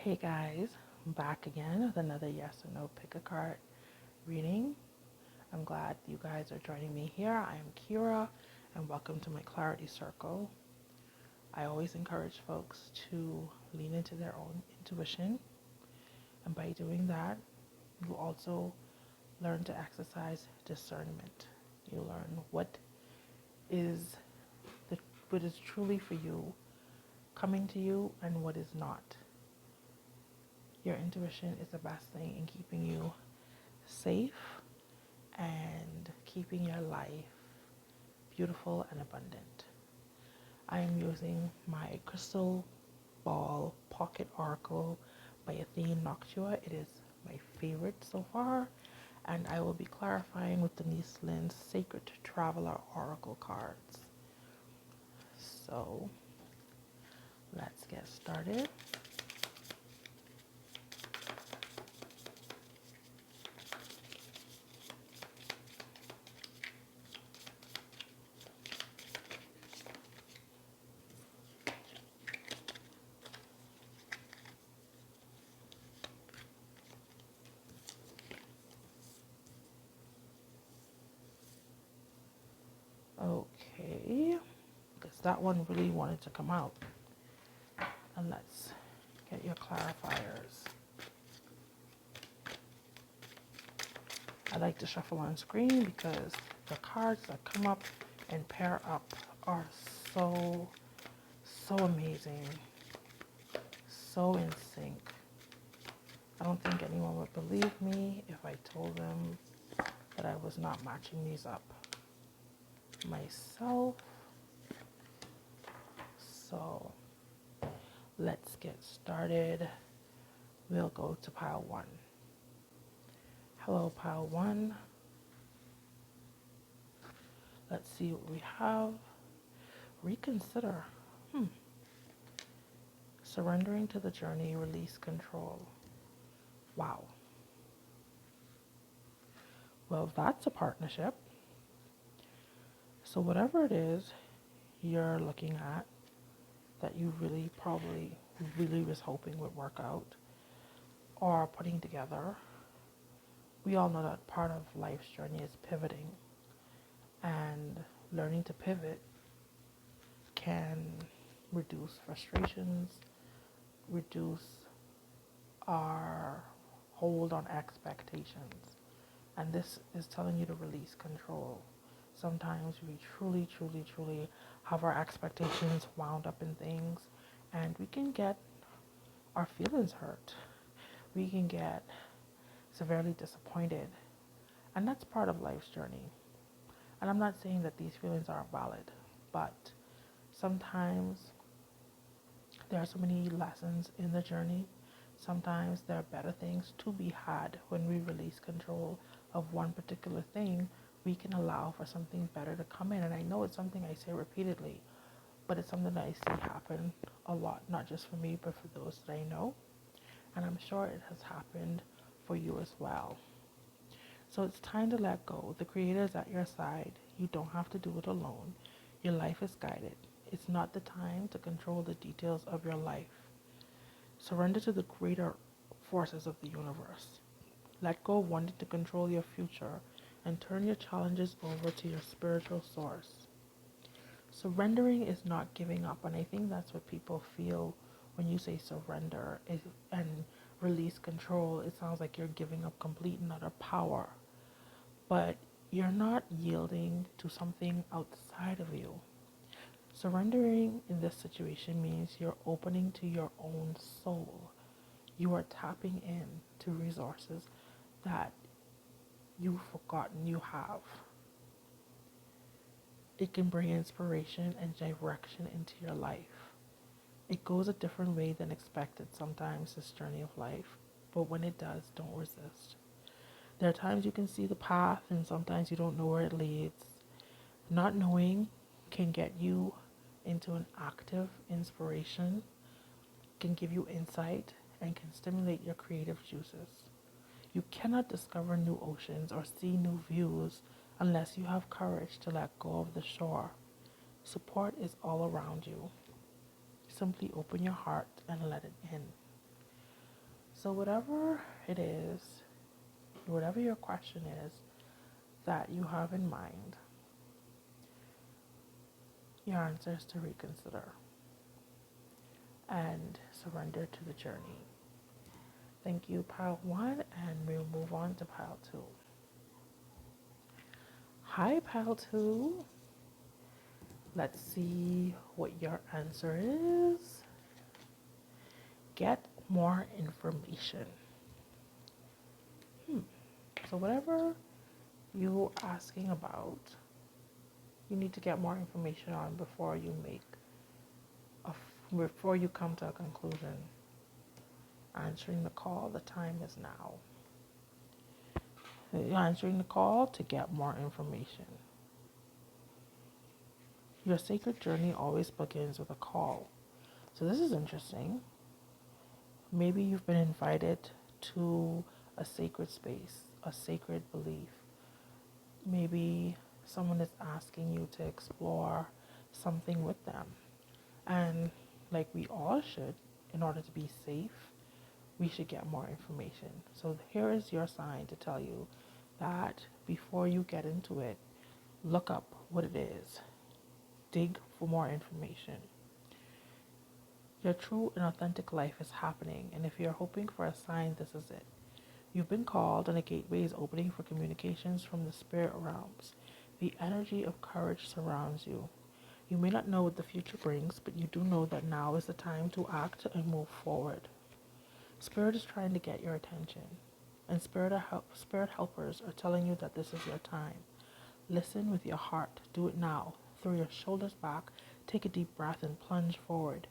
Hey guys, I'm back again with another yes or no pick a card reading. I'm glad you guys are joining me here. I am Kira and welcome to my Clarity Circle. I always encourage folks to lean into their own intuition, and by doing that, you also learn to exercise discernment. You learn is the, what is truly for you coming to you and what is not. Your intuition is the best thing in keeping you safe and keeping your life beautiful and abundant. I am using my crystal ball pocket oracle by Athene Noctua. It is my favorite so far, and I will be clarifying with Denise Linn's Sacred Traveler Oracle cards. So let's get started. Okay, because that one really wanted to come out. And let's get your clarifiers. I like to shuffle on screen because the cards that come up and pair up are so amazing, so in sync. I don't think anyone would believe me if I told them that I was not matching these up myself. So let's get started. We'll go to pile one. Hello, pile one. Let's see what we have. Reconsider. Surrendering to the journey, release control. Wow. Well, that's a partnership. So whatever it is you're looking at that you really probably really was hoping would work out or putting together, we all know that part of life's journey is pivoting, and learning to pivot can reduce frustrations, reduce our hold on expectations. And this is telling you to release control. Sometimes we truly have our expectations wound up in things, and we can get our feelings hurt. We can get severely disappointed. And that's part of life's journey. And I'm not saying that these feelings aren't valid, but sometimes there are so many lessons in the journey. Sometimes there are better things to be had. When we release control of one particular thing, we can allow for something better to come in. And I know it's something I say repeatedly, but it's something that I see happen a lot, not just for me, but for those that I know. And I'm sure it has happened for you as well. So it's time to let go. The Creator is at your side. You don't have to do it alone. Your life is guided. It's not the time to control the details of your life. Surrender to the greater forces of the universe. Let go of wanting to control your future and turn your challenges over to your spiritual source. Surrendering is not giving up, and I think that's what people feel when you say surrender and release control. It sounds like you're giving up complete and utter power, but you're not yielding to something outside of you. Surrendering in this situation means you're opening to your own soul. You are tapping in to resources that you've forgotten you have. It can bring inspiration and direction into your life. It goes a different way than expected sometimes, this journey of life, but when it does, don't resist. There are times you can see the path and sometimes you don't know where it leads. Not knowing can get you into an active inspiration, can give you insight, and can stimulate your creative juices. You cannot discover new oceans or see new views unless you have courage to let go of the shore. Support is all around you. Simply open your heart and let it in. So, whatever it is, whatever your question is that you have in mind, your answer is to reconsider and surrender to the journey. Thank you, pile 1, and we'll move on to pile 2. Hi, pile 2. Let's see what your answer is. Get more information. So whatever you're asking about, you need to get more information on before you before you come to a conclusion. Answering the call, the time is now. You're answering the call to get more information. Your sacred journey always begins with a call. So this is interesting. Maybe you've been invited to a sacred space, a sacred belief. Maybe someone is asking you to explore something with them. And like we all should, in order to be safe, we should get more information. So here is your sign to tell you that before you get into it, look up what it is. Dig for more information. Your true and authentic life is happening, and if you're hoping for a sign, this is it. You've been called, and a gateway is opening for communications from the spirit realms. The energy of courage surrounds you. You may not know what the future brings, but you do know that now is the time to act and move forward. Spirit is trying to get your attention, and spirit helpers are telling you that this is your time. Listen with your heart. Do it now. Throw your shoulders back, take a deep breath, and plunge forward.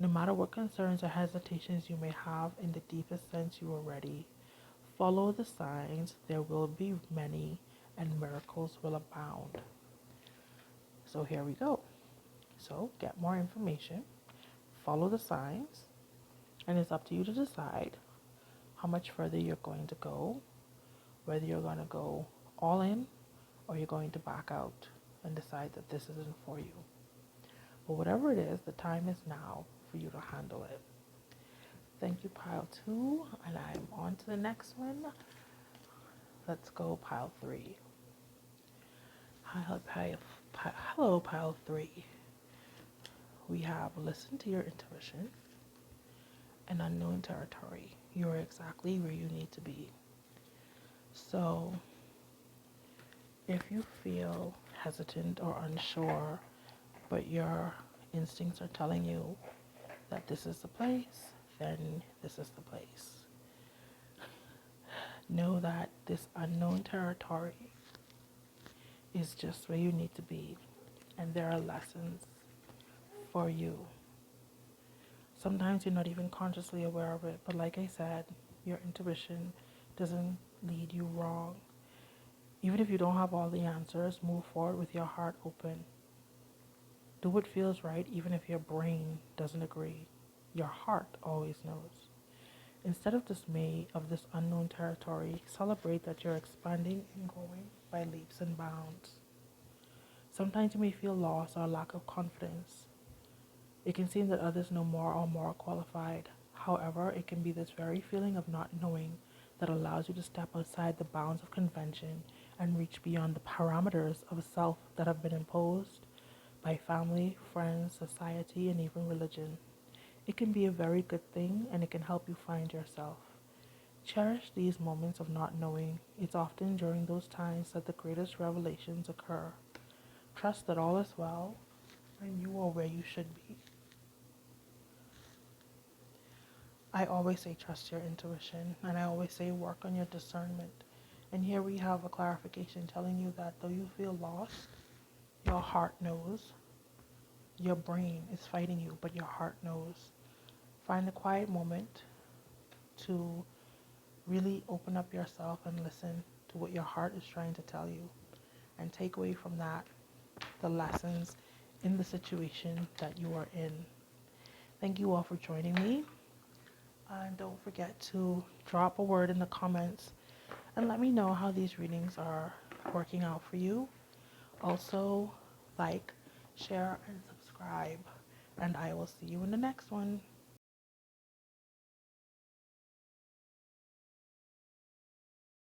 No matter what concerns or hesitations you may have, in the deepest sense you are ready. Follow the signs. There will be many, and miracles will abound. So here we go. So get more information. Follow the signs. And it's up to you to decide how much further you're going to go, whether you're going to go all in or you're going to back out and decide that this isn't for you. But whatever it is, the time is now for you to handle it. Thank you, pile 2, and I'm on to the next one. Let's go pile 3. Hello, pile 3. We have listen to your intuition. An unknown territory. You're exactly where you need to be. So if you feel hesitant or unsure, but your instincts are telling you that this is the place, then this is the place. Know that this unknown territory is just where you need to be, and there are lessons for you. Sometimes you're not even consciously aware of it, but like I said, your intuition doesn't lead you wrong. Even if you don't have all the answers, move forward with your heart open. Do what feels right, even if your brain doesn't agree. Your heart always knows. Instead of dismay of this unknown territory, celebrate that you're expanding and growing by leaps and bounds. Sometimes you may feel lost or lack of confidence. It can seem that others know more or more qualified. However, it can be this very feeling of not knowing that allows you to step outside the bounds of convention and reach beyond the parameters of self that have been imposed by family, friends, society, and even religion. It can be a very good thing, and it can help you find yourself. Cherish these moments of not knowing. It's often during those times that the greatest revelations occur. Trust that all is well, and you are where you should be. I always say trust your intuition, and I always say work on your discernment. And here we have a clarification telling you that though you feel lost, your heart knows. Your brain is fighting you, but your heart knows. Find a quiet moment to really open up yourself and listen to what your heart is trying to tell you, and take away from that the lessons in the situation that you are in. Thank you all for joining me. And don't forget to drop a word in the comments and let me know how these readings are working out for you. Also, like, share, and subscribe. And I will see you in the next one.